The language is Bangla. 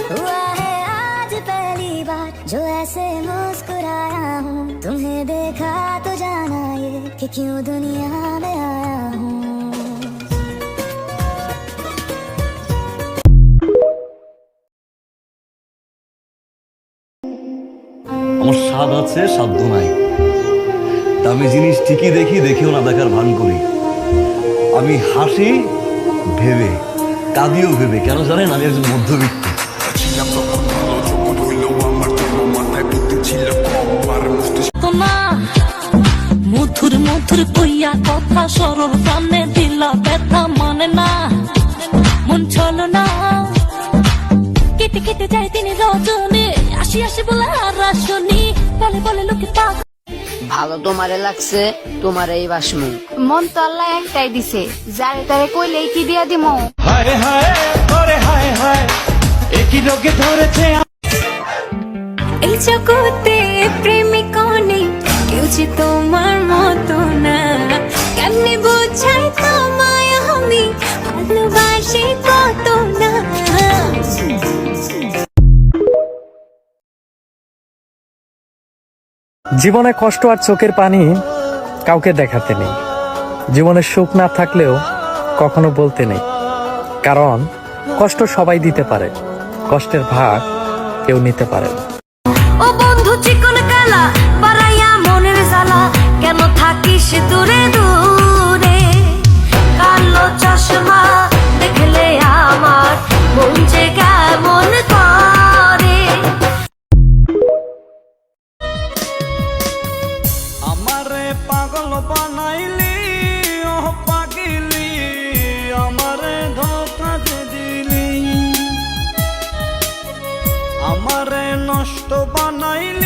हुआ है आज पहली बार जो ऐसे मुस्कुराया हूँ, तुम्हें देखा तो जाना ये कि क्यों दुनिया में आया हूँ। আমার স্বাদ আছে সাধ্য নাই, দামি জিনিস ঠিকই দেখি, দেখেও না দেখার ভান করি। আমি হাসি ভেবে, কাঁদিও ভেবে। কেন জানেন? আমি একজন মধ্যবিত্ত। মধুর মধুর কইয়া কথা সরল প্রাণে দিলা ব্যথা মানে না, মন চলো না কেটে কেটে যায় তিনি রজনী, আসি আসি বলে আর আসনি, বলে বলে লোকে পাক। ভালো তোমারে লাগছে, তোমার এই বাসমু। মন তো আল্লাহ একটাই দিছে, যারে তারে কইলেই কি দিয়া দিমু। হায় হায় করে হায় হায় একই রোগে ধরেছে। এই জগতে প্রেমিক নেই কেউ যে তোমার মতো না, কেমনে বোঝাই তোমায় আমি ভালোবাসি কত না। জীবনে কষ্ট আর চোখের পানি কাউকে দেখাতে নেই, জীবনে সুখ না থাকলেও কখনো বলতে নেই, কারণ কষ্ট সবাই দিতে পারে, কষ্টের ভাগ কেউ নিতে পারে না। ও বন্ধু চিকন কালা বাড়াইয়া মনের জ্বালা, কেন থাকিস দূরে দূরে, কালো চশমা দেখলে আমার মন যে কেমন করে। আমারে পাগল বানাইলি ও পাগিলি, আমারে ধোকা দিলি, আমারে নষ্ট বানাইলি।